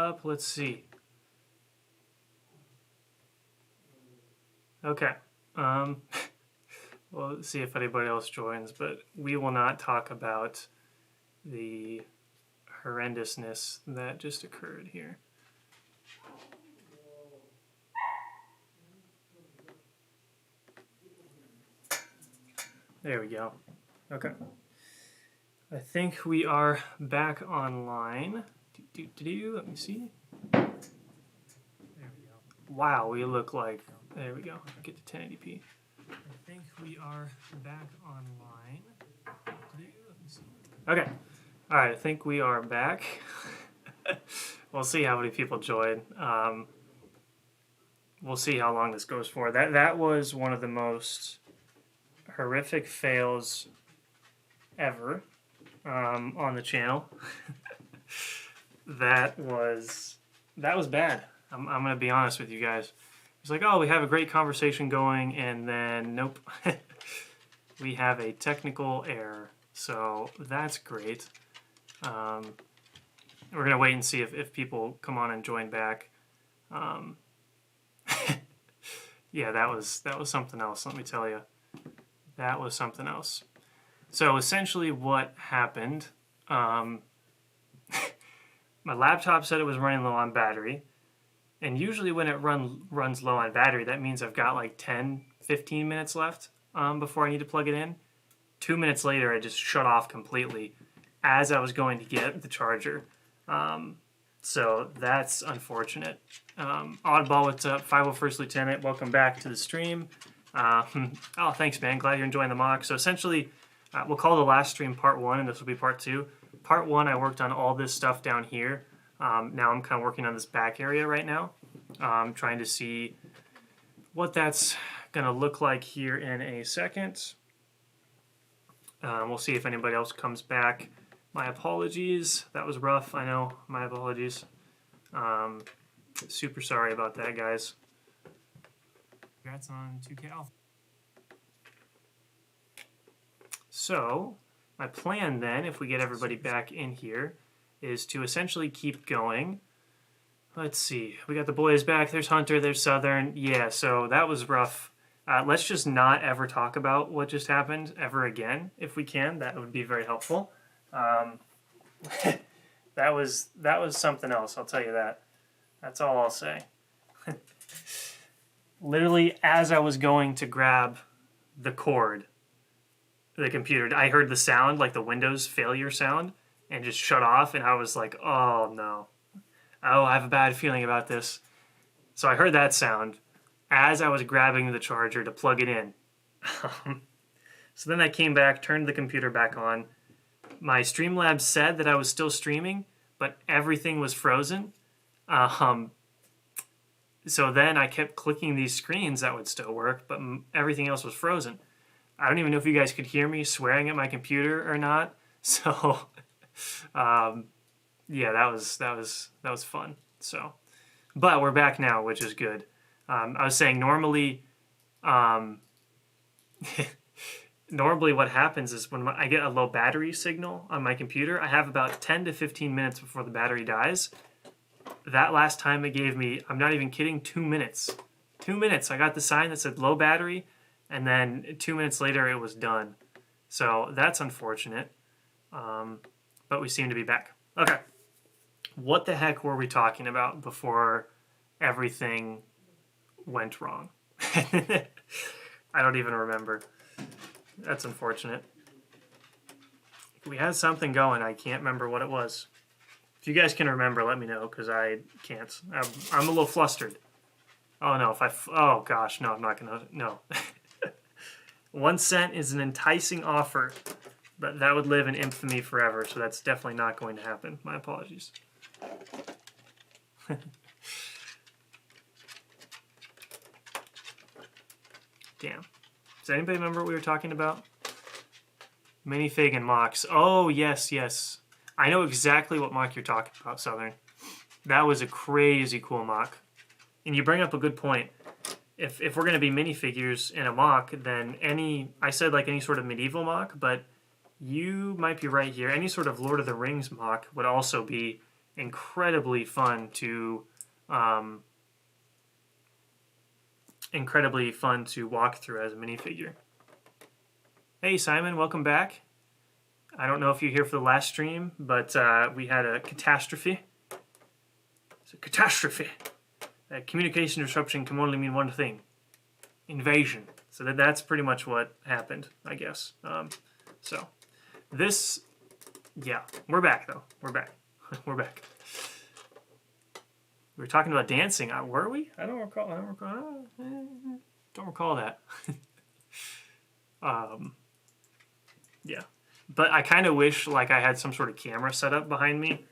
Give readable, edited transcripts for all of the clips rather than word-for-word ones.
up. Let's see. Okay. Well, let's see if anybody else joins, but we will not talk about the horrendousness that just occurred here. There we go. Okay. I think we are back online. Let me see. There we go. Wow, we look like... There we go. Get to 1080p. I think we are back online. Let me see. Okay. All right, I think we are back. We'll see how many people join. We'll see how long this goes for. That was one of the most horrific fails ever on the channel. that was bad. I'm gonna be honest with you guys. It's like, oh, we have a great conversation going, and then nope, we have a technical error. So that's great. We're gonna wait and see if people come on and join back. Yeah, that was something else. Let me tell you, that was something else. So essentially, what happened? My laptop said it was running low on battery. And usually when it runs low on battery, that means I've got like 10, 15 minutes left before I need to plug it in. 2 minutes later, I just shut off completely as I was going to get the charger. So that's unfortunate. Oddball, what's up? 501st Lieutenant, welcome back to the stream. Oh, thanks, man. Glad you're enjoying the mock. So essentially, we'll call the last stream part 1, and this will be part 2. Part 1, I worked on all this stuff down here. Now I'm kind of working on this back area right now. Trying to see what that's going to look like here in a second. We'll see if anybody else comes back. My apologies. That was rough. I know. My apologies. Super sorry about that, guys. Congrats on 2K Alpha. So, my plan then, if we get everybody back in here, is to essentially keep going. Let's see. We got the boys back. There's Hunter. There's Southern. Yeah, so that was rough. Let's just not ever talk about what just happened ever again, if we can. That would be very helpful. That was something else, I'll tell you that. That's all I'll say. Literally, as I was going to grab the cord, the computer, I heard the sound, like the Windows failure sound, and just shut off, and I was like, oh no. Oh, I have a bad feeling about this. So I heard that sound as I was grabbing the charger to plug it in. So then I came back, turned the computer back on. My Streamlabs said that I was still streaming, but everything was frozen. So then I kept clicking these screens that would still work, but everything else was frozen. I don't even know if you guys could hear me swearing at my computer or not. So, yeah, that was fun. So, but we're back now, which is good. I was saying normally, normally what happens is when I get a low battery signal on my computer, I have about 10 to 15 minutes before the battery dies. That last time it gave me, I'm not even kidding, 2 minutes. 2 minutes. I got the sign that said low battery, and then 2 minutes later it was done. So that's unfortunate. But we seem to be back. Okay. What the heck were we talking about before everything went wrong? I don't even remember. That's unfortunate. We had something going. I can't remember what it was. If you guys can remember, let me know, because I can't. I'm a little flustered. Oh, no. Oh, gosh. No, I'm not going to. No. 1 cent is an enticing offer, but that would live in infamy forever, so that's definitely not going to happen. My apologies. Damn. Does anybody remember what we were talking about? Minifig and mocks. Oh, yes, yes. I know exactly what mock you're talking about, Southern. That was a crazy cool mock. And you bring up a good point. If we're going to be minifigures in a mock, then I said like any sort of medieval mock, but you might be right here. Any sort of Lord of the Rings mock would also be incredibly fun to walk through as a minifigure. Hey Simon, welcome back. I don't know if you're here for the last stream, but we had a catastrophe. It's a catastrophe. Communication disruption can only mean one thing: invasion. So that's pretty much what happened, I guess. So this, yeah, we're back though. We're back. We're back. We were talking about dancing. Were we? I don't recall. Don't recall that. Yeah, but I kind of wish like I had some sort of camera set up behind me,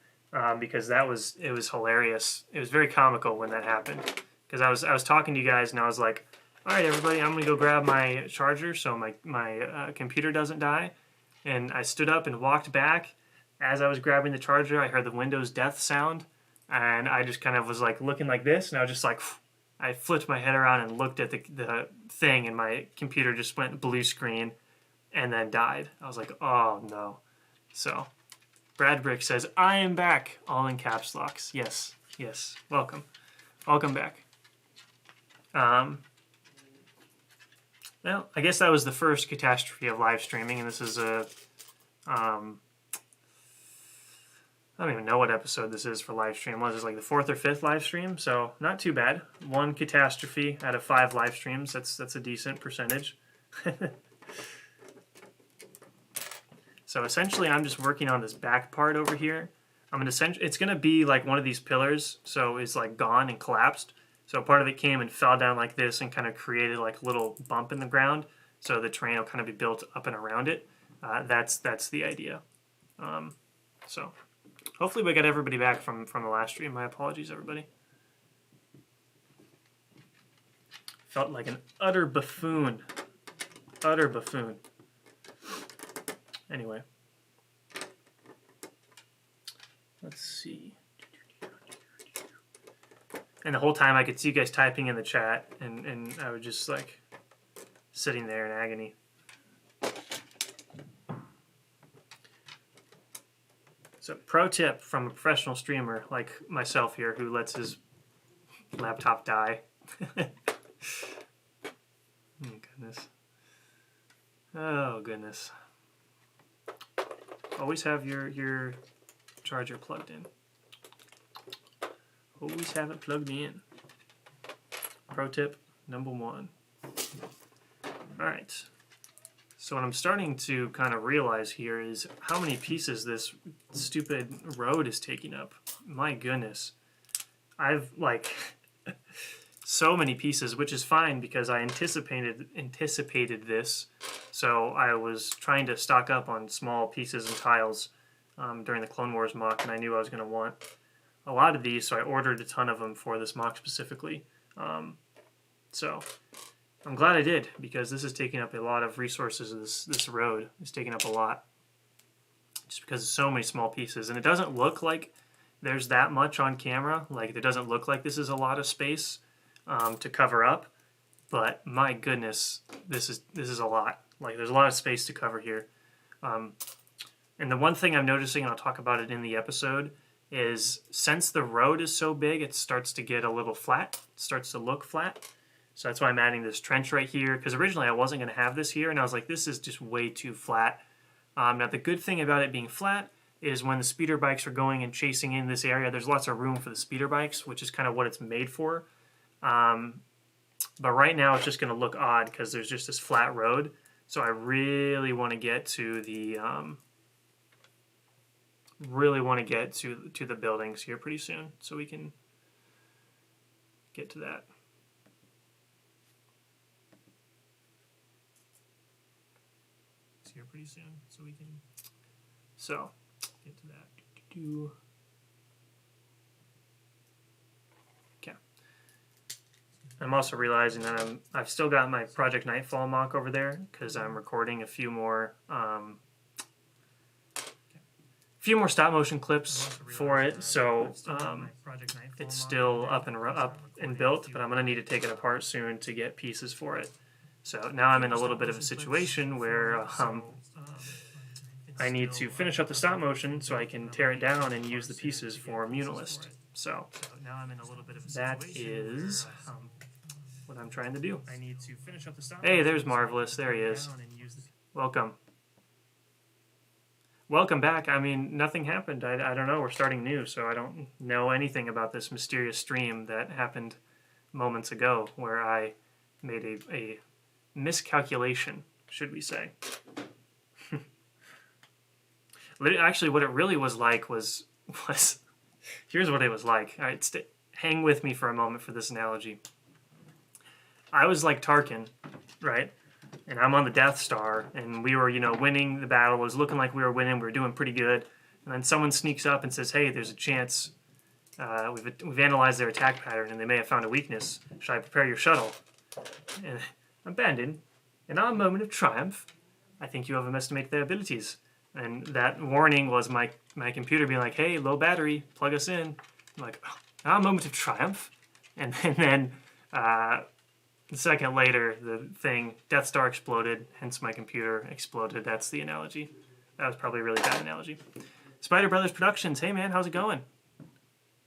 because it was hilarious. It was very comical when that happened. Because I was talking to you guys and I was like, all right, everybody, I'm gonna go grab my charger so my computer doesn't die. And I stood up and walked back. As I was grabbing the charger, I heard the Windows death sound, and I just kind of was like looking like this, and I was just like, I flipped my head around and looked at the thing, and my computer just went blue screen and then died. I was like, oh no. So Brad Brick says, I am back, all in caps locks. Yes, yes, welcome. Welcome back. Well, I guess that was the first catastrophe of live streaming, and this is a, I don't even know what episode this is for live stream. What is this, like the 4th or 5th live stream? So not too bad. 1 catastrophe out of 5 live streams. That's a decent percentage. So essentially, I'm just working on this back part over here. It's gonna be like one of these pillars, so it's like gone and collapsed. So part of it came and fell down like this and kind of created like a little bump in the ground. So the terrain will kind of be built up and around it. That's the idea. So hopefully we got everybody back from the last stream. My apologies, everybody. Felt like an utter buffoon. Utter buffoon. Anyway. Let's see. And the whole time I could see you guys typing in the chat, and I was just like sitting there in agony. So pro tip from a professional streamer like myself here who lets his laptop die. Oh goodness. Oh goodness. Always have your charger plugged in. Always have it plugged in. Pro tip number 1. Alright. So what I'm starting to kind of realize here is how many pieces this stupid road is taking up. My goodness. I've like so many pieces, which is fine because I anticipated this. So I was trying to stock up on small pieces and tiles during the Clone Wars mock, and I knew I was going to want a lot of these, so I ordered a ton of them for this mock specifically. So I'm glad I did, because this is taking up a lot of resources. This road is taking up a lot, just because of so many small pieces. And it doesn't look like there's that much on camera. Like, it doesn't look like this is a lot of space to cover up. But my goodness, this is a lot. Like, there's a lot of space to cover here. And the one thing I'm noticing, and I'll talk about it in the episode, is since the road is so big, it starts to get a little flat. It starts to look flat. So that's why I'm adding this trench right here, because originally I wasn't going to have this here, and I was like, this is just way too flat. Now the good thing about it being flat is when the speeder bikes are going and chasing in this area, there's lots of room for the speeder bikes, which is kind of what it's made for. But right now it's just going to look odd because there's just this flat road. So I really want to get to the to the buildings here pretty soon, so we can get to that. It's here pretty soon, so we can get to that. Okay. I'm also realizing that I've still got my Project Nightfall mock over there because I'm recording a few more stop motion clips for it, so it's still up and built, but I'm gonna need to take it apart soon to get pieces for it. So now I'm in a little bit of a situation where I need to finish up the stop motion so I can tear it down and use the pieces for Muunilinst. So now I'm in a little bit of a that is what I'm trying to do. I need to finish up the stop. Hey, there's Marvelous. There he is. Welcome. Welcome back. I mean, nothing happened. I don't know. We're starting new, so I don't know anything about this mysterious stream that happened moments ago where I made a miscalculation, should we say. Actually, what it really was like was here's what it was like. All right, hang with me for a moment for this analogy. I was like Tarkin, right? And I'm on the Death Star, and we were, winning the battle. It was looking like we were winning. We were doing pretty good. And then someone sneaks up and says, hey, there's a chance. We've analyzed their attack pattern, and they may have found a weakness. Should I prepare your shuttle? And abandon. In our moment of triumph, I think you overestimate their abilities. And that warning was my computer being like, hey, low battery, plug us in. I'm like, oh, our moment of triumph. And then a second later, the Death Star exploded, hence my computer exploded. That's the analogy. That was probably a really bad analogy. Spider Brothers Productions, hey man, how's it going?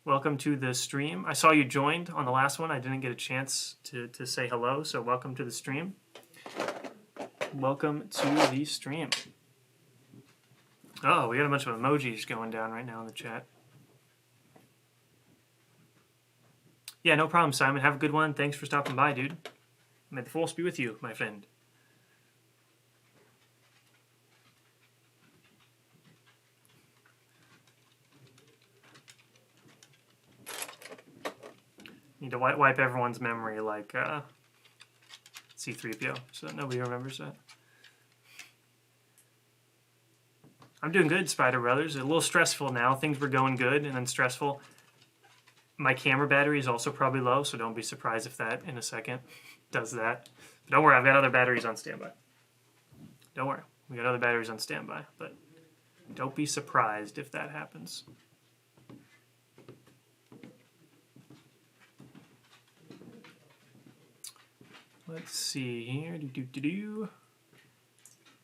Welcome to the stream. I saw you joined on the last one. I didn't get a chance to say hello, so welcome to the stream. Welcome to the stream. Oh, we got a bunch of emojis going down right now in the chat. Yeah, no problem, Simon. Have a good one. Thanks for stopping by, dude. May the force be with you, my friend. Need to wipe everyone's memory like C-3PO, so that nobody remembers that. I'm doing good, Spider Brothers. A little stressful now. Things were going good and then stressful. My camera battery is also probably low, so don't be surprised if that in a second does that. But don't worry, I've got other batteries on standby. Don't worry, we got other batteries on standby, but don't be surprised if that happens. Let's see here.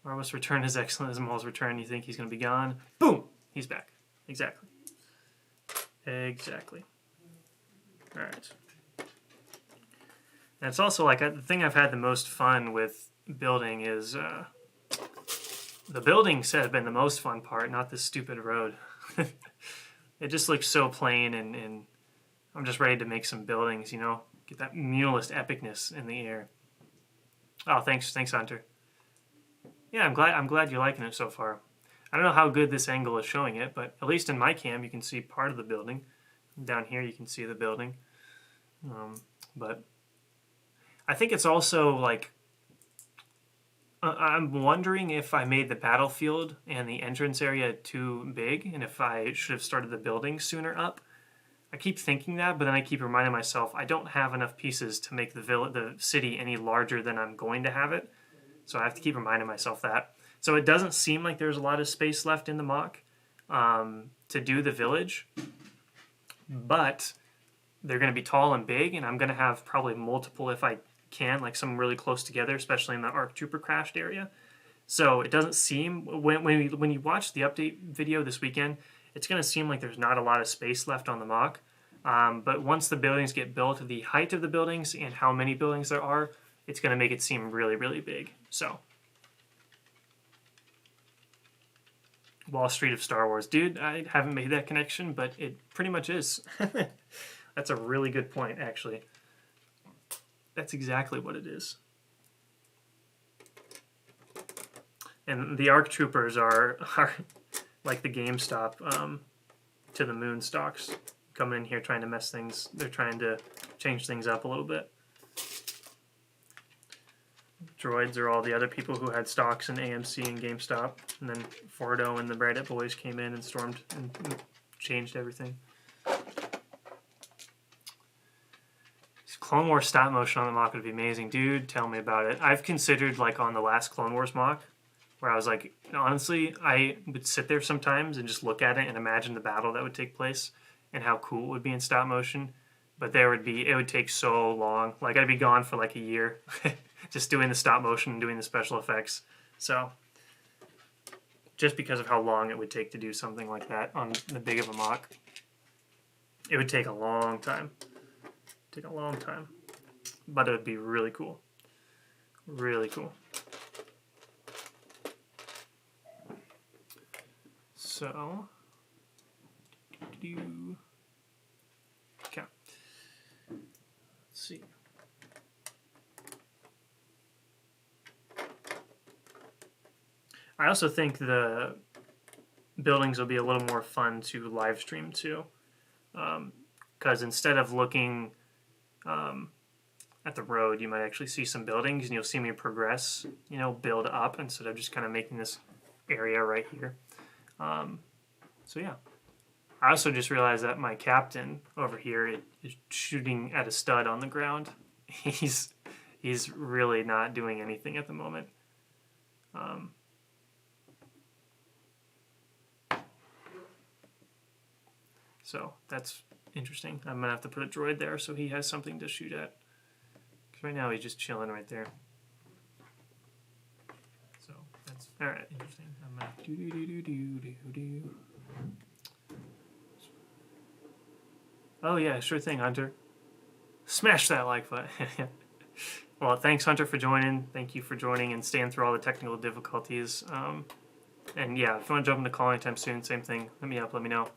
Marvel's return is excellent as Maul's return. You think he's going to be gone? Boom! He's back. Exactly. Exactly. All right. And it's also like the thing I've had the most fun with building is the buildings have been the most fun part, not this stupid road. It just looks so plain, and I'm just ready to make some buildings, get that Muunilinst epicness in the air. Oh, thanks, Hunter. Yeah, I'm glad you're liking it so far. I don't know how good this angle is showing it, but at least in my cam you can see part of the building. Down here you can see the building. But I think it's also like I'm wondering if I made the battlefield and the entrance area too big, and if I should have started the building sooner up. I keep thinking that, but then I keep reminding myself I don't have enough pieces to make the city any larger than I'm going to have it. So I have to keep reminding myself that. So it doesn't seem like there's a lot of space left in the mock to do the village. But they're going to be tall and big, and I'm going to have probably multiple if I can, like some really close together, especially in the ARC Trooper crashed area. So it doesn't seem, when you watch the update video this weekend, it's going to seem like there's not a lot of space left on the mock. But once the buildings get built, the height of the buildings and how many buildings there are, it's going to make it seem really, really big. So, Wall Street of Star Wars. Dude, I haven't made that connection, but it pretty much is. That's a really good point, actually. That's exactly what it is. And the ARC Troopers are like the GameStop to the moon stocks, coming in here trying to mess things. They're trying to change things up a little bit. Droids are all the other people who had stocks in AMC and GameStop, and then Fordo and the Bright Up Boys came in and stormed and changed everything. Clone Wars stop motion on the mock would be amazing. Dude, tell me about it. I've considered, like, on the last Clone Wars mock, where I was like, honestly, I would sit there sometimes and just look at it and imagine the battle that would take place and how cool it would be in stop motion. But it would take so long. Like, I'd be gone for like a year just doing the stop motion and doing the special effects. So, just because of how long it would take to do something like that on the big of a mock. It would take a long time. But it would be really cool. Really cool. So, okay. Let's see. I also think the buildings will be a little more fun to live stream too, because instead of looking at the road, you might actually see some buildings, and you'll see me progress, you know, build up instead of just kind of making this area right here. So yeah. I also just realized that my captain over here is shooting at a stud on the ground. He's really not doing anything at the moment. So that's interesting. I'm gonna have to put a droid there so he has something to shoot at. Because right now he's just chilling right there. So that's all right. Interesting. I'm gonna do. Oh yeah, sure thing, Hunter. Smash that like button. Well, thanks, Hunter, for joining. Thank you for joining and staying through all the technical difficulties. And yeah, if you want to jump into calling anytime soon, same thing. Hit me up. Let me know.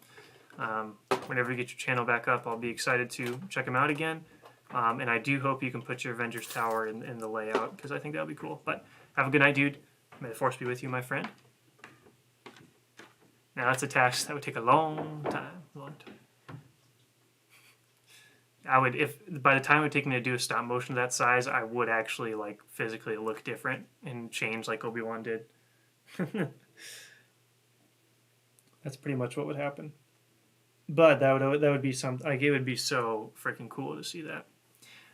Whenever you get your channel back up, I'll be excited to check them out again. And I do hope you can put your Avengers Tower in the layout, because I think that would be cool. But have a good night, dude. May the Force be with you, my friend. Now that's a task that would take a long time. I would, if by the time it would take me to do a stop motion that size, I would actually like physically look different and change like Obi-Wan did. That's pretty much what would happen. But that would be something, like, it would be so freaking cool to see that.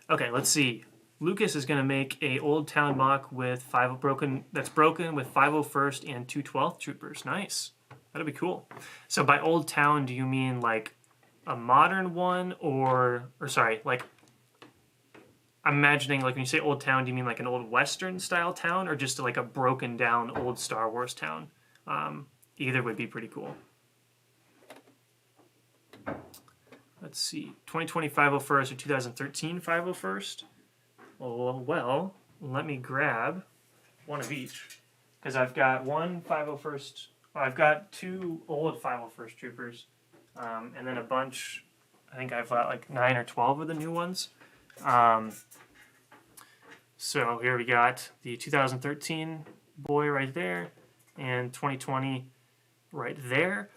Okay, let's see. Lucas is going to make a Old Town mock with broken with 501st and 212th troopers. Nice. That'll be cool. So by Old Town, do you mean like a modern one, or sorry, like, I'm imagining, like, when you say Old Town, do you mean like an old Western style town, or just like a broken down old Star Wars town? Either would be pretty cool. Let's see, 2020 501st or 2013 501st? Well, let me grab one of each, because I've got one 501st, I've got two old 501st troopers, and then a bunch, I think I've got like 9 or 12 of the new ones. So here we got the 2013 boy right there, and 2020 right there.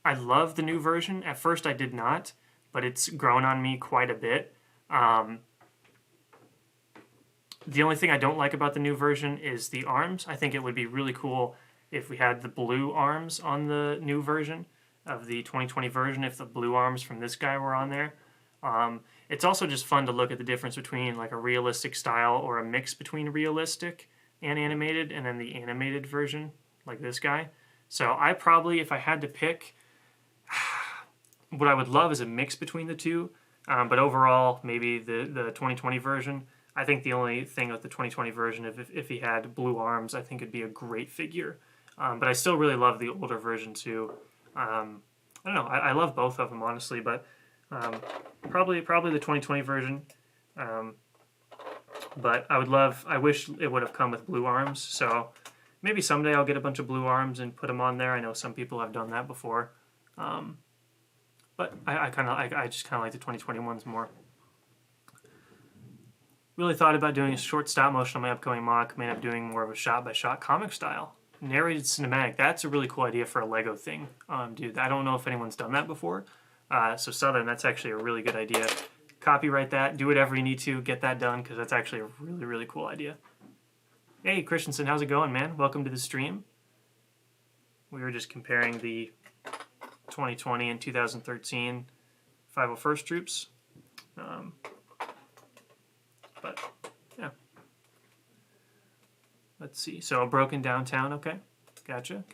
I love the new version. At first I did not, but it's grown on me quite a bit. The only thing I don't like about the new version is the arms. I think it would be really cool if we had the blue arms on the new version of the 2020 version, if the blue arms from this guy were on there. It's also just fun to look at the difference between like a realistic style or a mix between realistic and animated, and then the animated version, like this guy. So I probably, if I had to pick, what I would love is a mix between the two, but overall, maybe the 2020 version. I think the only thing with the 2020 version, if he had blue arms, I think it'd be a great figure. But I still really love the older version too. I don't know, I love both of them, honestly, but probably the 2020 version. But I wish it would have come with blue arms, so maybe someday I'll get a bunch of blue arms and put them on there. I know some people have done that before. But I just kind of like the 2021s more. Really thought about doing a short stop motion on my upcoming mock. May end up doing more of a shot-by-shot comic style. Narrated cinematic. That's a really cool idea for a Lego thing. Dude, I don't know if anyone's done that before. So Southern, that's actually a really good idea. Copyright that. Do whatever you need to. Get that done, because that's actually a really, really cool idea. Hey, Christensen, how's it going, man? Welcome to the stream. We were just comparing the 2020 and 2013 501st troops. But, yeah. Let's see. So, broken downtown, okay. Gotcha.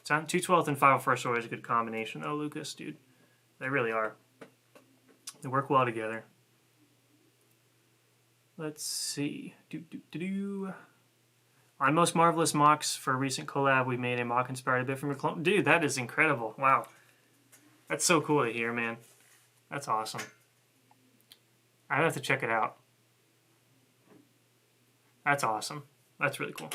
212th and 501st are always a good combination, though, Lucas, dude. They really are. They work well together. Let's see. On Most Marvelous Mocks for a recent collab, we made a mock inspired a bit from your clone. Dude, that is incredible. Wow. That's so cool to hear, man. That's awesome. I have to check it out. That's awesome. That's really cool.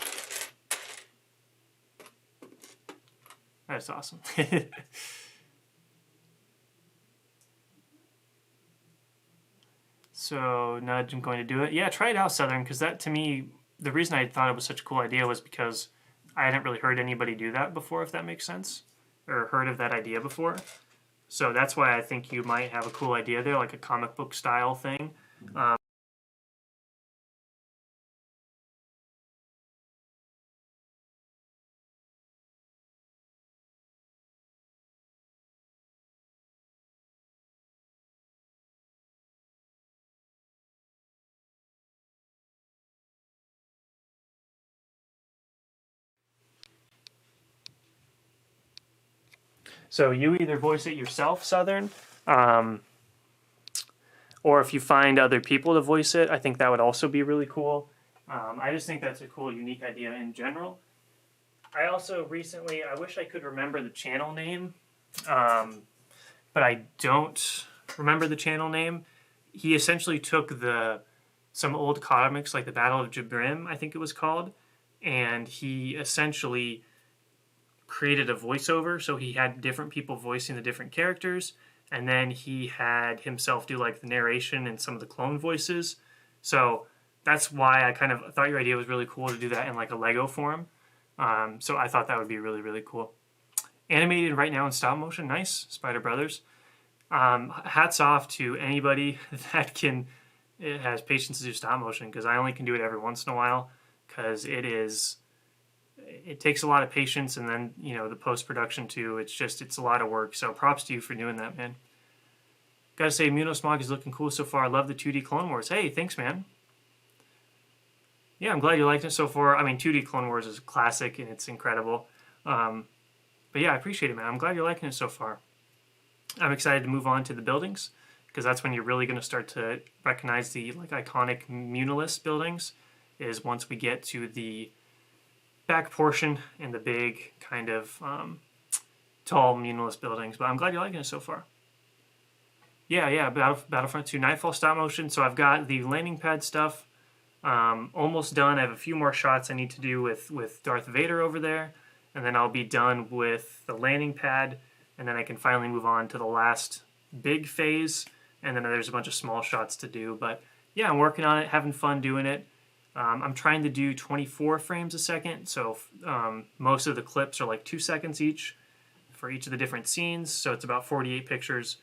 That's awesome. So, Nudge, I'm going to do it. Yeah, try it out, Southern, because that, to me, the reason I thought it was such a cool idea was because I hadn't really heard anybody do that before, if that makes sense, or heard of that idea before. So that's why I think you might have a cool idea there, like a comic book style thing. So you either voice it yourself, Southern, or if you find other people to voice it, I think that would also be really cool. I just think that's a cool, unique idea in general. I also recently, I wish I could remember the channel name, but I don't remember the channel name. He essentially took some old comics, like the Battle of Jabrim, I think it was called, and he essentially created a voiceover, so he had different people voicing the different characters, and then he had himself do like the narration and some of the clone voices. So that's why I kind of thought your idea was really cool to do that in like a Lego form. So I thought that would be really, really cool. Animated right now in stop motion, nice, Spider Brothers. Hats off to anybody that has patience to do stop motion, because I only can do it every once in a while, because it takes a lot of patience, and then, you know, the post-production too. It's a lot of work. So props to you for doing that, man. Gotta say, Munosmog is looking cool so far. I love the 2D Clone Wars. Hey, thanks, man. Yeah, I'm glad you liked it so far. I mean, 2D Clone Wars is a classic, and it's incredible. But yeah, I appreciate it, man. I'm glad you're liking it so far. I'm excited to move on to the buildings, because that's when you're really going to start to recognize the like iconic Muunilinst buildings, is once we get to the back portion and the big kind of tall Muunilinst buildings. But I'm glad you're liking it so far. Yeah, Battlefront 2 Nightfall stop motion. So I've got the landing pad stuff almost done. I have a few more shots I need to do with Darth Vader over there, and then I'll be done with the landing pad, and then I can finally move on to the last big phase, and then there's a bunch of small shots to do. But yeah, I'm working on it, having fun doing it. I'm trying to do 24 frames a second, so most of the clips are like 2 seconds each for each of the different scenes, so it's about 48 pictures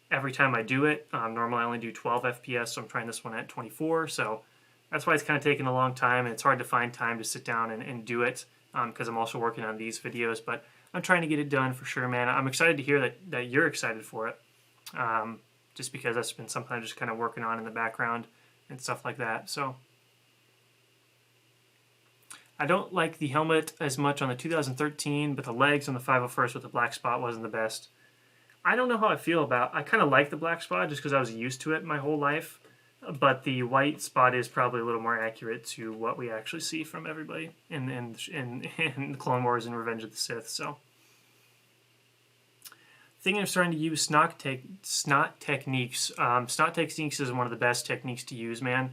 every time I do it. Normally I only do 12 FPS, so I'm trying this one at 24, so that's why it's kind of taking a long time, and it's hard to find time to sit down and do it, because I'm also working on these videos, but I'm trying to get it done for sure, man. I'm excited to hear that you're excited for it, just because that's been something I'm just kind of working on in the background and stuff like that, so... I don't like the helmet as much on the 2013, but the legs on the 501st with the black spot wasn't the best. I don't know how I feel about... I kind of like the black spot just because I was used to it my whole life, but the white spot is probably a little more accurate to what we actually see from everybody in the Clone Wars and Revenge of the Sith, so... Thinking of starting to use snot techniques. Snot techniques is one of the best techniques to use, man.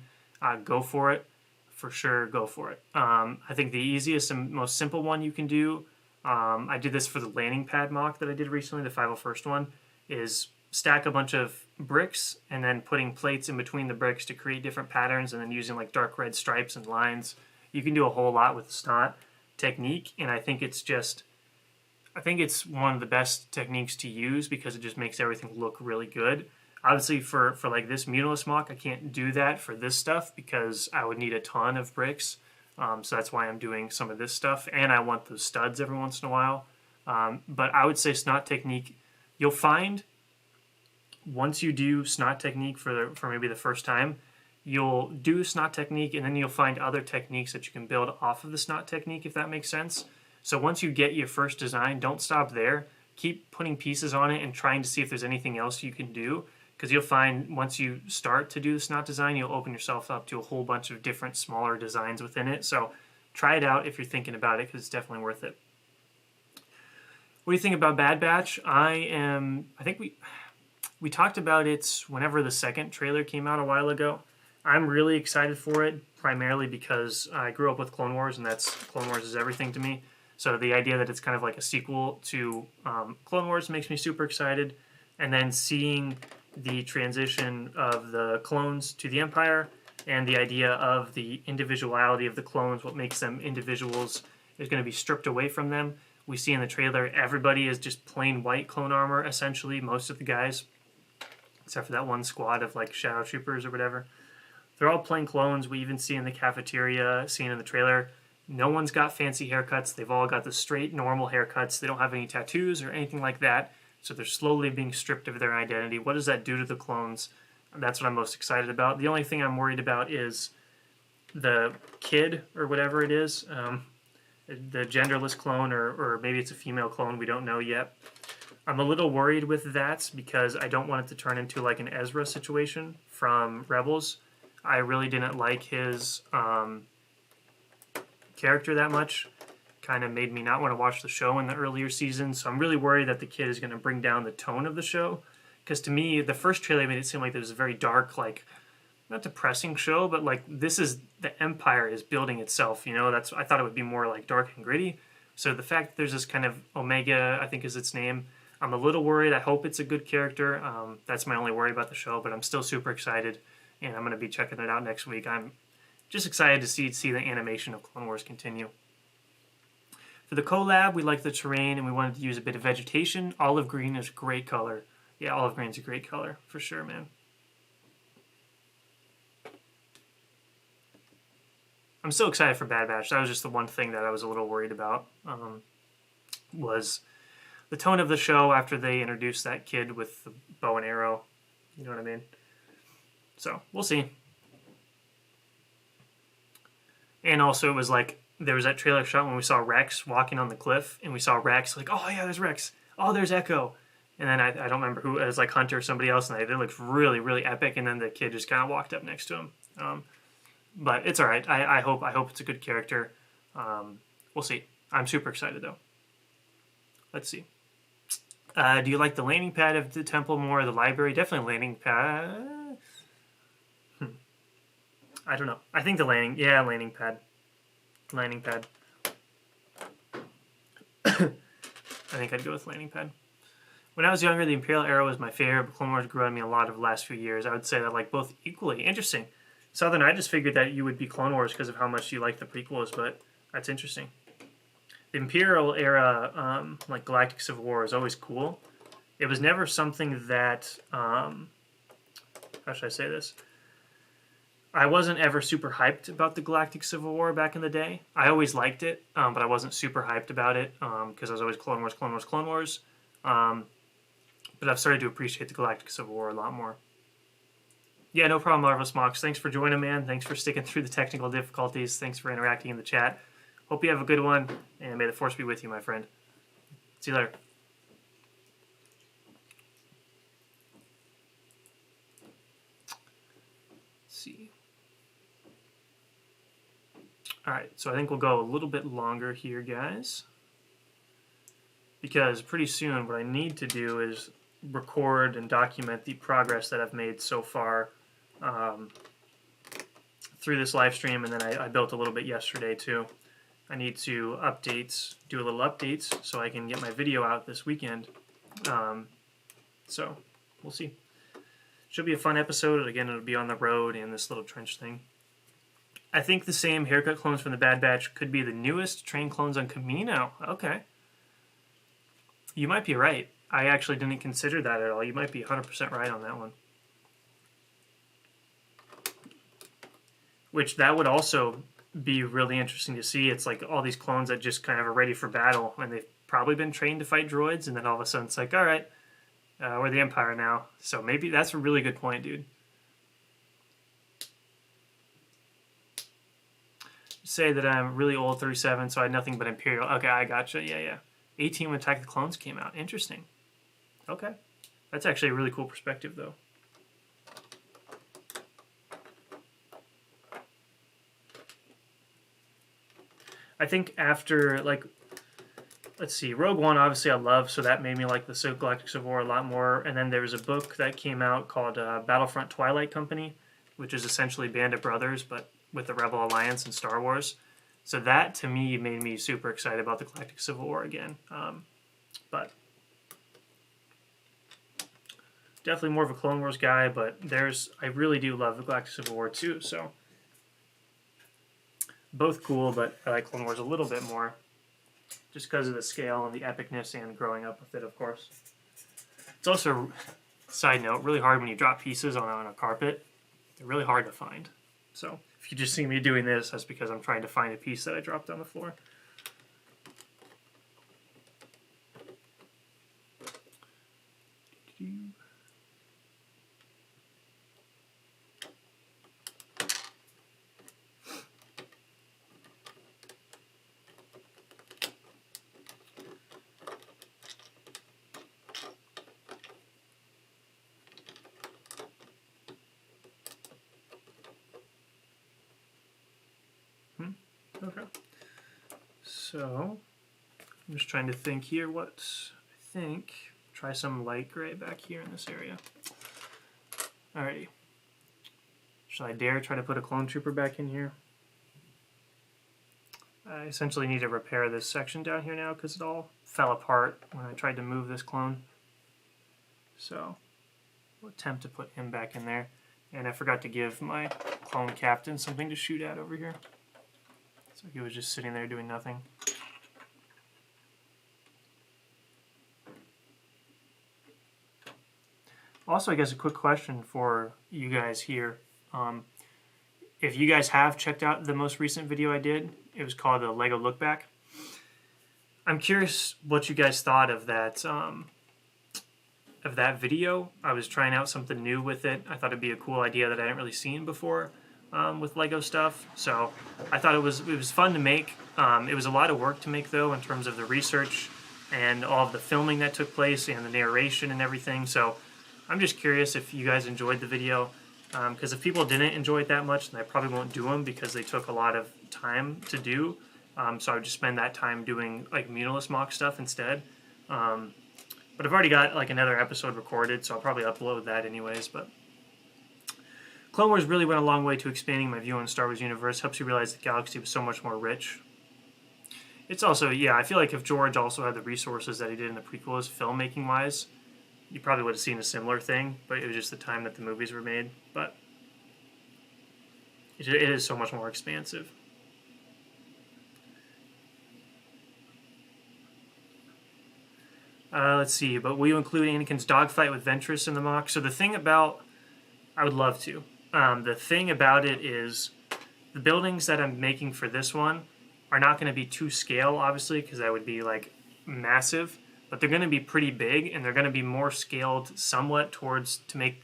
Go for it. For sure, go for it. I think the easiest and most simple one you can do, I did this for the landing pad mock that I did recently, the 501st one, is stack a bunch of bricks and then putting plates in between the bricks to create different patterns, and then using like dark red stripes and lines. You can do a whole lot with the snot technique, and I think it's one of the best techniques to use because it just makes everything look really good. Obviously, for like this Muunilinst mock, I can't do that for this stuff because I would need a ton of bricks. So that's why I'm doing some of this stuff, and I want those studs every once in a while. But I would say snot technique, you'll find once you do snot technique for maybe the first time, you'll do snot technique, and then you'll find other techniques that you can build off of the snot technique, if that makes sense. So once you get your first design, don't stop there. Keep putting pieces on it and trying to see if there's anything else you can do. because you'll find once you start to do the snot design, you'll open yourself up to a whole bunch of different smaller designs within it. So try it out if you're thinking about it, because it's definitely worth it. What do you think about Bad Batch? I think we talked about it whenever the second trailer came out a while ago. I'm really excited for it, primarily because I grew up with Clone Wars, and Clone Wars is everything to me. So the idea that it's kind of like a sequel to Clone Wars makes me super excited. And then seeing the transition of the clones to the Empire and the idea of the individuality of the clones, what makes them individuals, is going to be stripped away from them. We see in the trailer everybody is just plain white clone armor, essentially, most of the guys, except for that one squad of like shadow troopers or whatever. They're all plain clones. We even see in the cafeteria scene in the trailer, no one's got fancy haircuts. They've all got the straight, normal haircuts. They don't have any tattoos or anything like that. So they're slowly being stripped of their identity. What does that do to the clones? That's what I'm most excited about. The only thing I'm worried about is the kid or whatever it is, the genderless clone, or maybe it's a female clone. We don't know yet. I'm a little worried with that because I don't want it to turn into like an Ezra situation from Rebels. I really didn't like his character that much. Kind of made me not want to watch the show in the earlier seasons. So I'm really worried that the kid is going to bring down the tone of the show. Because to me, the first trailer made it seem like it was a very dark, like, not depressing show, but like this is, the Empire is building itself, you know? I thought it would be more like dark and gritty. So the fact that there's this kind of Omega, I think is its name, I'm a little worried. I hope it's a good character. That's my only worry about the show, but I'm still super excited, and I'm going to be checking it out next week. I'm just excited to see the animation of Clone Wars continue. For the collab, we like the terrain, and we wanted to use a bit of vegetation. Olive green is a great color. Yeah, olive green is a great color, for sure, man. I'm so excited for Bad Batch. That was just the one thing that I was a little worried about, was the tone of the show after they introduced that kid with the bow and arrow. You know what I mean? So, we'll see. And also, it was like, there was that trailer shot when we saw Rex walking on the cliff, and we saw Rex, like, oh yeah, there's Rex. Oh, there's Echo. And then I don't remember who, it was like Hunter or somebody else, and it looked really, really epic, and then the kid just kind of walked up next to him. But it's alright. I hope it's a good character. We'll see. I'm super excited, though. Let's see. Do you like the landing pad of the temple more, or the library? Definitely landing pad. I don't know. I think the landing pad. Landing pad. I think I'd go with landing pad. When I was younger, the Imperial era was my favorite, but Clone Wars grew on me a lot of the last few years. I would say that like both equally. Interesting. Southern, I just figured that you would be Clone Wars because of how much you like the prequels, but that's interesting. The Imperial era, like Galactic Civil War, is always cool. It was never something that, how should I say this? I wasn't ever super hyped about the Galactic Civil War back in the day. I always liked it, but I wasn't super hyped about it because I was always Clone Wars, Clone Wars, Clone Wars. But I've started to appreciate the Galactic Civil War a lot more. Yeah, no problem, Marvelous Mox. Thanks for joining, man. Thanks for sticking through the technical difficulties. Thanks for interacting in the chat. Hope you have a good one, and may the Force be with you, my friend. See you later. Let's see. Alright, so I think we'll go a little bit longer here, guys. Because pretty soon what I need to do is record and document the progress that I've made so far through this live stream, and then I built a little bit yesterday too. I need to do a little updates so I can get my video out this weekend. So we'll see. Should be a fun episode. Again, it'll be on the road and this little trench thing. I think the same haircut clones from the Bad Batch could be the newest train clones on Camino. Okay. You might be right. I actually didn't consider that at all. You might be 100% right on that one. Which that would also be really interesting to see. It's like all these clones that just kind of are ready for battle, and they've probably been trained to fight droids, and then all of a sudden it's like, all right, we're the Empire now. So maybe that's a really good point, dude. Say that I'm really old, 37, so I had nothing but Imperial. Okay, I gotcha. Yeah. 18 when Attack of the Clones came out. Interesting. Okay. That's actually a really cool perspective, though. I think after, like, let's see, Rogue One, obviously I love, so that made me like the Galactic Civil War a lot more. And then there was a book that came out called Battlefront Twilight Company, which is essentially Band of Brothers, but with the Rebel Alliance and Star Wars. So that, to me, made me super excited about the Galactic Civil War again. But definitely more of a Clone Wars guy, but I really do love the Galactic Civil War too, so both cool, but I like Clone Wars a little bit more, just because of the scale and the epicness and growing up with it, of course. It's also, side note, really hard when you drop pieces on a carpet. They're really hard to find. So if you just see me doing this, that's because I'm trying to find a piece that I dropped on the floor. Okay. So I'm just trying to think here what I think. Try some light gray back here in this area. Alrighty. Shall I dare try to put a clone trooper back in here? I essentially need to repair this section down here now because it all fell apart when I tried to move this clone. So we'll attempt to put him back in there. And I forgot to give my clone captain something to shoot at over here. So he was just sitting there doing nothing. Also, I guess a quick question for you guys here. If you guys have checked out the most recent video I did, it was called the Lego Look Back. I'm curious what you guys thought of that video. I was trying out something new with it. I thought it'd be a cool idea that I hadn't really seen before. With Lego stuff, so I thought it was fun to make. It was a lot of work to make though, in terms of the research and all of the filming that took place and the narration and everything. So I'm just curious if you guys enjoyed the video, because if people didn't enjoy it that much, then I probably won't do them because they took a lot of time to do. So I would just spend that time doing like Muunilinst mock stuff instead. But I've already got like another episode recorded, so I'll probably upload that anyways. But Clone Wars really went a long way to expanding my view on the Star Wars universe, helps you realize the galaxy was so much more rich. It's also, yeah, I feel like if George also had the resources that he did in the prequels, filmmaking-wise, you probably would have seen a similar thing, but it was just the time that the movies were made. But it is so much more expansive. Let's see, but will you include Anakin's dogfight with Ventress in the mock? So the thing about, I would love to. The thing about it is the buildings that I'm making for this one are not going to be to scale, obviously, because that would be like massive, but they're going to be pretty big, and they're going to be more scaled somewhat towards to make.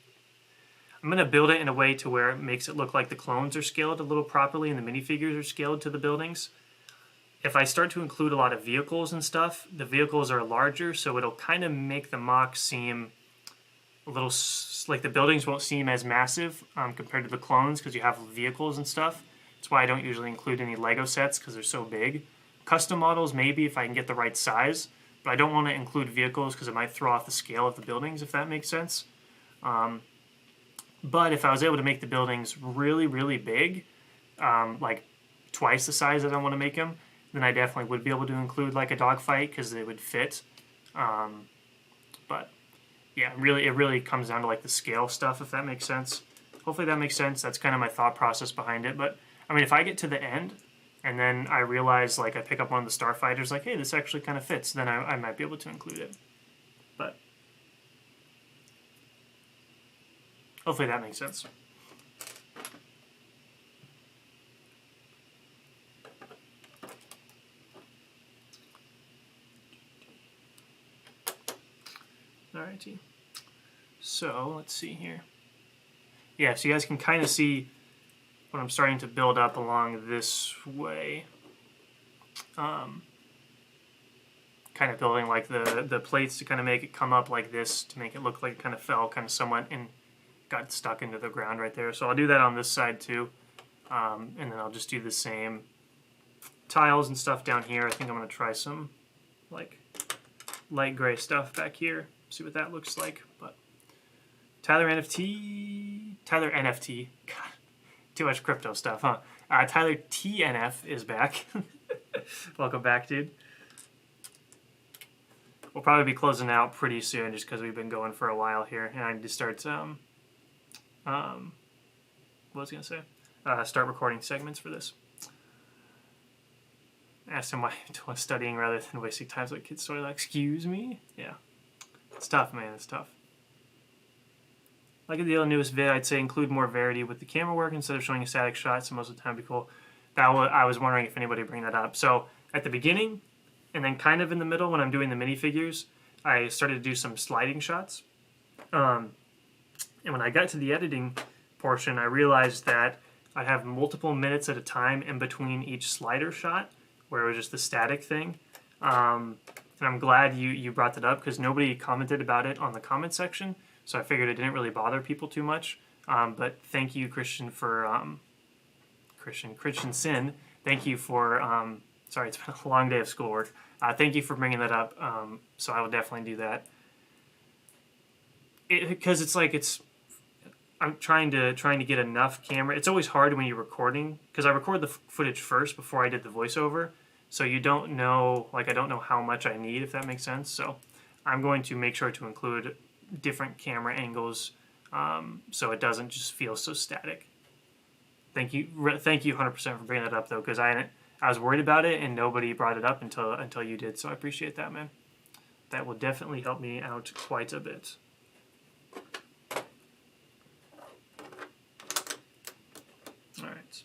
I'm going to build it in a way to where it makes it look like the clones are scaled a little properly and the minifigures are scaled to the buildings. If I start to include a lot of vehicles and stuff, the vehicles are larger, so it'll kind of make the mock seem a little like the buildings won't seem as massive compared to the clones because you have vehicles and stuff. That's why I don't usually include any Lego sets because they're so big. Custom models maybe if I can get the right size, but I don't want to include vehicles because it might throw off the scale of the buildings, if that makes sense. But if I was able to make the buildings really, really big, like twice the size that I want to make them, then I definitely would be able to include like a dogfight because they would fit. But yeah, it really comes down to like the scale stuff, if that makes sense. Hopefully that makes sense. That's kind of my thought process behind it. But I mean, if I get to the end and then I realize like I pick up one of the starfighters, like, hey, this actually kind of fits, then I might be able to include it. But hopefully that makes sense. Alrighty. So let's see here. Yeah, so you guys can kind of see what I'm starting to build up along this way. Kind of building like the plates to kind of make it come up like this to make it look like it kind of fell kind of somewhat and got stuck into the ground right there. So I'll do that on this side too. And then I'll just do the same tiles and stuff down here. I think I'm going to try some like light gray stuff back here. See what that looks like. But Tyler NFT, God, too much crypto stuff, huh? Tyler TNF is back. Welcome back, dude. We'll probably be closing out pretty soon just because we've been going for a while here, and I need to start what was I going to say? Start recording segments for this. Asked him why he was studying rather than wasting time with kids. So like, excuse me? Yeah. It's tough, man. It's tough. Like in the newest vid, I'd say include more variety with the camera work instead of showing a static shot, so most of the time it'd be cool. I was wondering if anybody would bring that up. So at the beginning, and then kind of in the middle when I'm doing the minifigures, I started to do some sliding shots. And when I got to the editing portion, I realized that I'd have multiple minutes at a time in between each slider shot, where it was just the static thing. And I'm glad you brought that up because nobody commented about it on the comment section, so I figured it didn't really bother people too much. But thank you, Christian, for Christian Sin. Thank you for sorry, it's been a long day of schoolwork. Thank you for bringing that up. So I will definitely do that. Because I'm trying to get enough camera. It's always hard when you're recording because I record the footage first before I did the voiceover. So you don't know, like I don't know how much I need, if that makes sense. So I'm going to make sure to include different camera angles so it doesn't just feel so static. Thank you 100% for bringing that up though, because I was worried about it and nobody brought it up until you did. So I appreciate that, man. That will definitely help me out quite a bit. All right.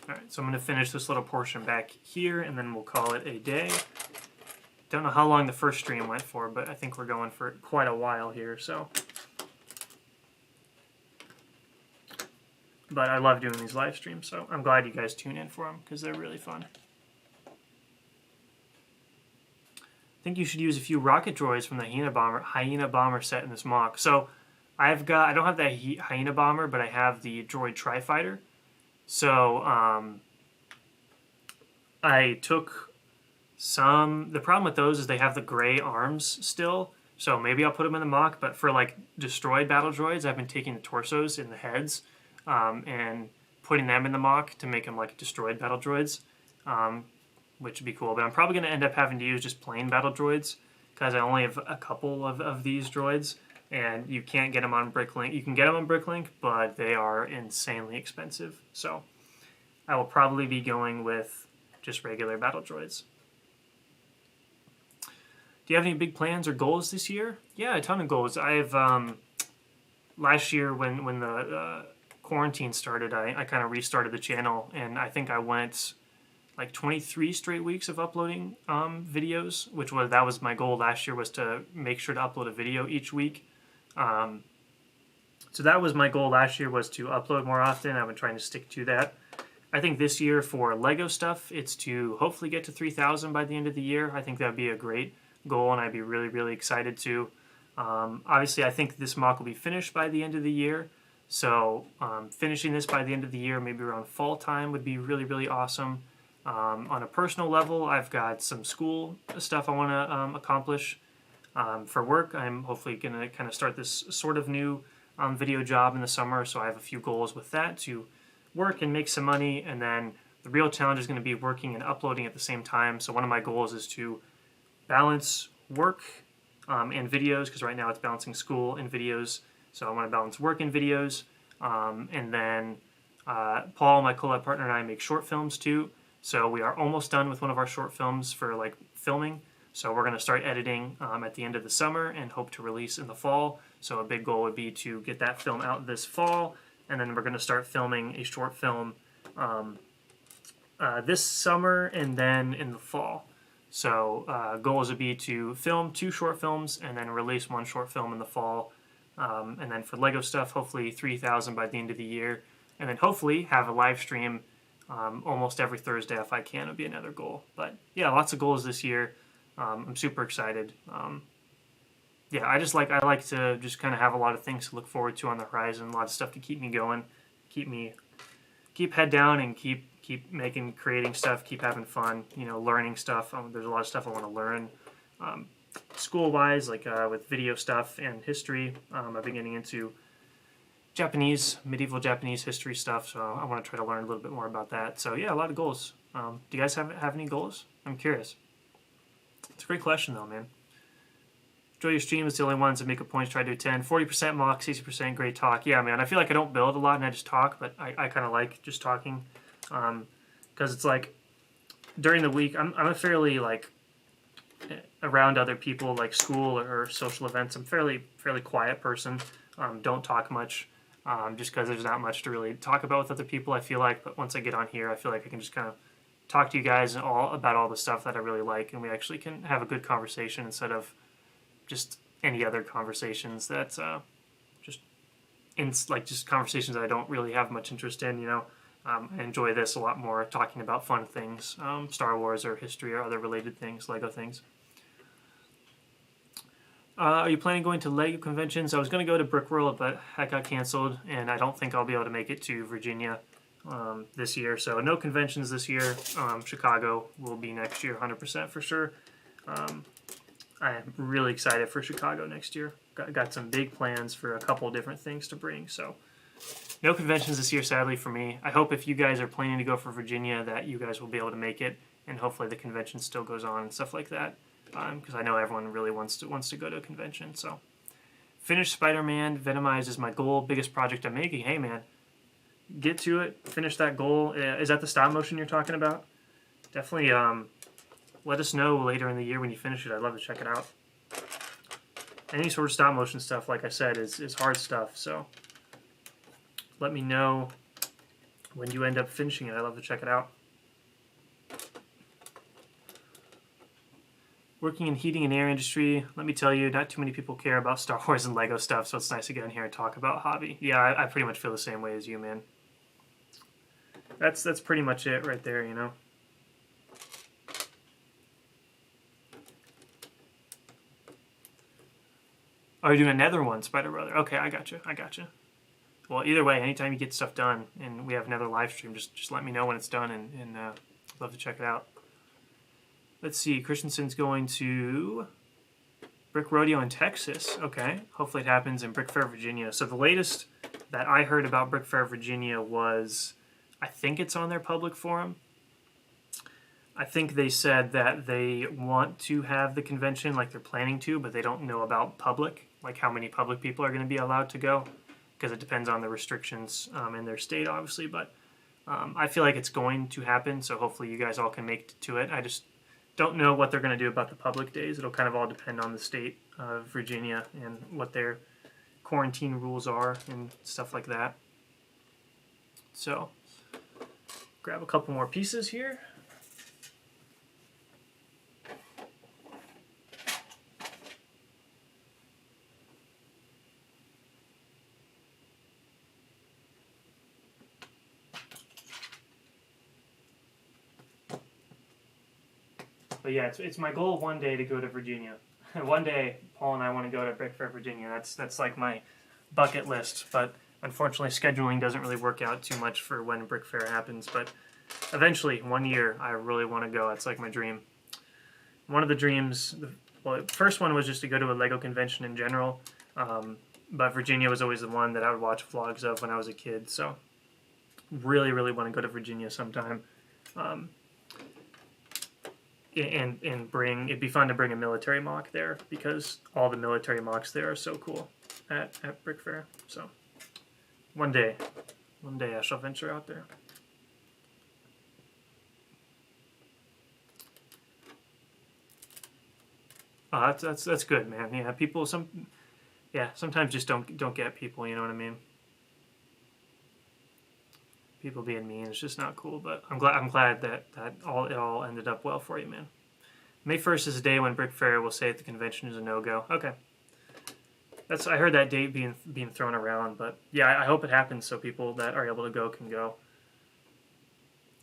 Alright, so I'm going to finish this little portion back here, and then we'll call it a day. Don't know how long the first stream went for, but I think we're going for quite a while here, so. But I love doing these live streams, so I'm glad you guys tune in for them, because they're really fun. I think you should use a few rocket droids from the Hyena Bomber set in this mock. So I don't have that Hyena Bomber, but I have the droid Tri-Fighter. So I took some. The problem with those is they have the gray arms still. So maybe I'll put them in the mock. But for like destroyed battle droids, I've been taking the torsos and the heads and putting them in the mock to make them like destroyed battle droids, which would be cool. But I'm probably going to end up having to use just plain battle droids because I only have a couple of these droids. And you can't get them on Bricklink. You can get them on Bricklink, but they are insanely expensive. So I will probably be going with just regular battle droids. Do you have any big plans or goals this year? Yeah, a ton of goals. I've last year when the quarantine started, I kind of restarted the channel, and I think I went like 23 straight weeks of uploading videos, that was my goal last year, was to make sure to upload a video each week. So that was my goal last year, was to upload more often. I've been trying to stick to that. I think this year for Lego stuff, it's to hopefully get to 3,000 by the end of the year. I think that'd be a great goal, and I'd be really, really excited to. Obviously, I think this mock will be finished by the end of the year. So finishing this by the end of the year, maybe around fall time, would be really, really awesome. On a personal level, I've got some school stuff I want to accomplish. For work, I'm hopefully going to kind of start this sort of new video job in the summer, so I have a few goals with that to work and make some money, and then the real challenge is going to be working and uploading at the same time. So one of my goals is to balance work and videos, because right now it's balancing school and videos, so I want to balance work and videos, and then Paul, my collab partner, and I make short films too, so we are almost done with one of our short films for like filming. So we're going to start editing at the end of the summer and hope to release in the fall. So a big goal would be to get that film out this fall, and then we're going to start filming a short film this summer and then in the fall. So goals would be to film 2 short films and then release 1 short film in the fall. And then for Lego stuff, hopefully 3,000 by the end of the year. And then hopefully have a live stream almost every Thursday if I can, would be another goal. But yeah, lots of goals this year. I'm super excited. Yeah, I like to just kind of have a lot of things to look forward to on the horizon, a lot of stuff to keep me going, keep head down, and keep creating stuff, keep having fun, learning stuff. There's a lot of stuff I want to learn, school wise, like with video stuff and history. I've been getting into medieval Japanese history stuff, so I want to try to learn a little bit more about that. So yeah, a lot of goals. Do you guys have any goals? I'm curious. It's a great question though, man. Enjoy your stream. It's the only ones that make a point to try to attend. 40% mock, 60% great talk. Yeah, man, I feel like I don't build a lot and I just talk, but I kind of like just talking. Because it's like, during the week, I'm a fairly, like, around other people, like school or social events, I'm fairly quiet person. Don't talk much, just because there's not much to really talk about with other people, I feel like. But once I get on here, I feel like I can just kind of talk to you guys about all the stuff that I really like, and we actually can have a good conversation instead of just any other conversations that's just conversations that I don't really have much interest in. I enjoy this a lot more, talking about fun things, Star Wars or history or other related things, Lego things. Are you planning on going to Lego conventions? I was going to go to Brick World, but that got canceled, and I don't think I'll be able to make it to Virginia this year. So no conventions this year. Chicago will be next year, 100% for sure. I am really excited for Chicago next year. Got some big plans for a couple of different things to bring. So no conventions this year, sadly, for me. I hope if you guys are planning to go for Virginia that you guys will be able to make it, and hopefully the convention still goes on and stuff like that. Because I know everyone really wants to go to a convention. So finish Spider-Man. Venomized is my goal. Biggest project I'm making. Hey, man. Get to it. Finish that goal. Is that the stop motion you're talking about? Definitely let us know later in the year when you finish it. I'd love to check it out. Any sort of stop motion stuff, like I said, is hard stuff. So let me know when you end up finishing it. I'd love to check it out. Working in heating and air industry, let me tell you, not too many people care about Star Wars and Lego stuff, so it's nice to get in here and talk about hobby. Yeah, I pretty much feel the same way as you, man. That's pretty much it right there, Oh, you're doing another one, Spider Brother. Okay, I got you. Well, either way, anytime you get stuff done and we have another live stream, just let me know when it's done, and I'd love to check it out. Let's see, Christensen's going to Brick Rodeo in Texas. Okay, hopefully it happens in Brick Fair, Virginia. So the latest that I heard about Brick Fair, Virginia was, I think it's on their public forum. I think they said that they want to have the convention, like they're planning to, but they don't know about public, like how many public people are going to be allowed to go, because it depends on the restrictions in their state, obviously. But I feel like it's going to happen, so hopefully you guys all can make it to it. I just don't know what they're going to do about the public days. It'll kind of all depend on the state of Virginia and what their quarantine rules are and stuff like that. So, grab a couple more pieces here. But yeah, it's my goal one day to go to Virginia. One day, Paul and I want to go to Brick Fair, Virginia. That's like my bucket list. But unfortunately, scheduling doesn't really work out too much for when Brick Fair happens. But eventually, one year, I really want to go. It's like my dream. One of the dreams, the first one was just to go to a Lego convention in general. But Virginia was always the one that I would watch vlogs of when I was a kid. So really, really want to go to Virginia sometime. And it'd be fun to bring a military mock there, because all the military mocks there are so cool at Brick Fair. So one day I shall venture out there. That's good, man. Yeah, people sometimes just don't get people. You know what I mean? People being mean is just not cool. But I'm glad that it all ended up well for you, man. May 1st is the day when Brick Fair will say that the convention is a no-go. Okay. I heard that date being thrown around, but yeah, I hope it happens so people that are able to go can go.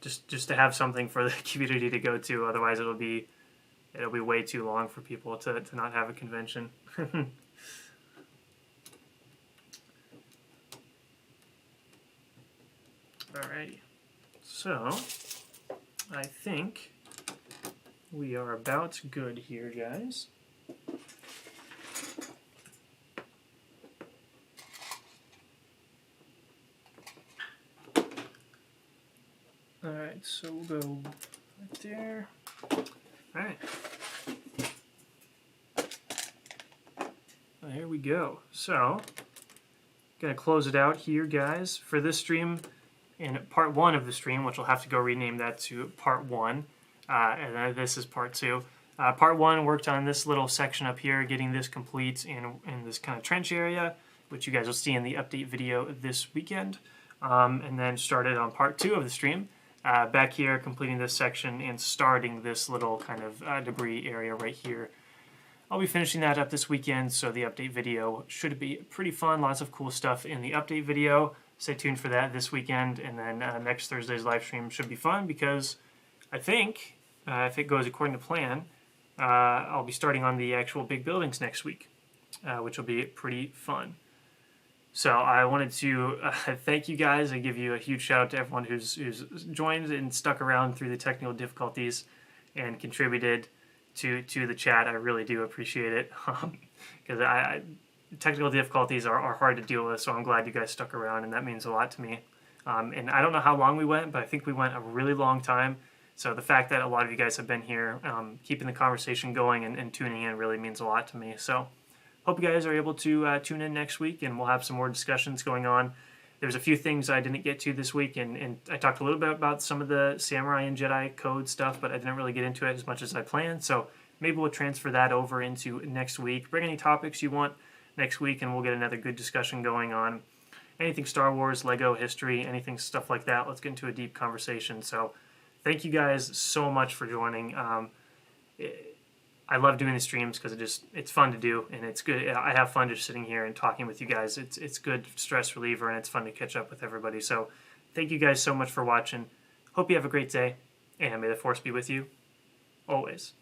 Just to have something for the community to go to. Otherwise, it'll be it'll be way too long for people to not have a convention. Alrighty, so I think we are about good here, guys. Alright, so we'll go right there. Alright. There we go. So, gonna close it out here, guys, for this stream. In part 1 of the stream, which we'll have to go rename that to part 1, and then this is part 2. Part 1 worked on this little section up here, getting this complete in this kind of trench area, which you guys will see in the update video this weekend, and then started on part 2 of the stream, back here completing this section and starting this little kind of debris area right here. I'll be finishing that up this weekend, so the update video should be pretty fun, lots of cool stuff in the update video. Stay tuned for that this weekend, and then next Thursday's live stream should be fun because I think, if it goes according to plan, I'll be starting on the actual big buildings next week, which will be pretty fun. So I wanted to thank you guys and give you a huge shout out to everyone who's joined and stuck around through the technical difficulties and contributed to the chat. I really do appreciate it because technical difficulties are hard to deal with, so I'm glad you guys stuck around, and that means a lot to me. And I don't know how long we went, but I think we went a really long time. So the fact that a lot of you guys have been here, keeping the conversation going and tuning in really means a lot to me. So hope you guys are able to tune in next week, and we'll have some more discussions going on. There's a few things I didn't get to this week, and I talked a little bit about some of the Samurai and Jedi code stuff, but I didn't really get into it as much as I planned. So maybe we'll transfer that over into next week. Bring any topics you want next week, and we'll get another good discussion going on anything Star Wars, Lego, history, anything stuff like that. Let's get into a deep conversation. So thank you guys so much for joining. I love doing the streams because it's fun to do, and it's good. I have fun just sitting here and talking with you guys. It's good stress reliever, and it's fun to catch up with everybody. So thank you guys so much for watching. Hope you have a great day, and may the Force be with you always.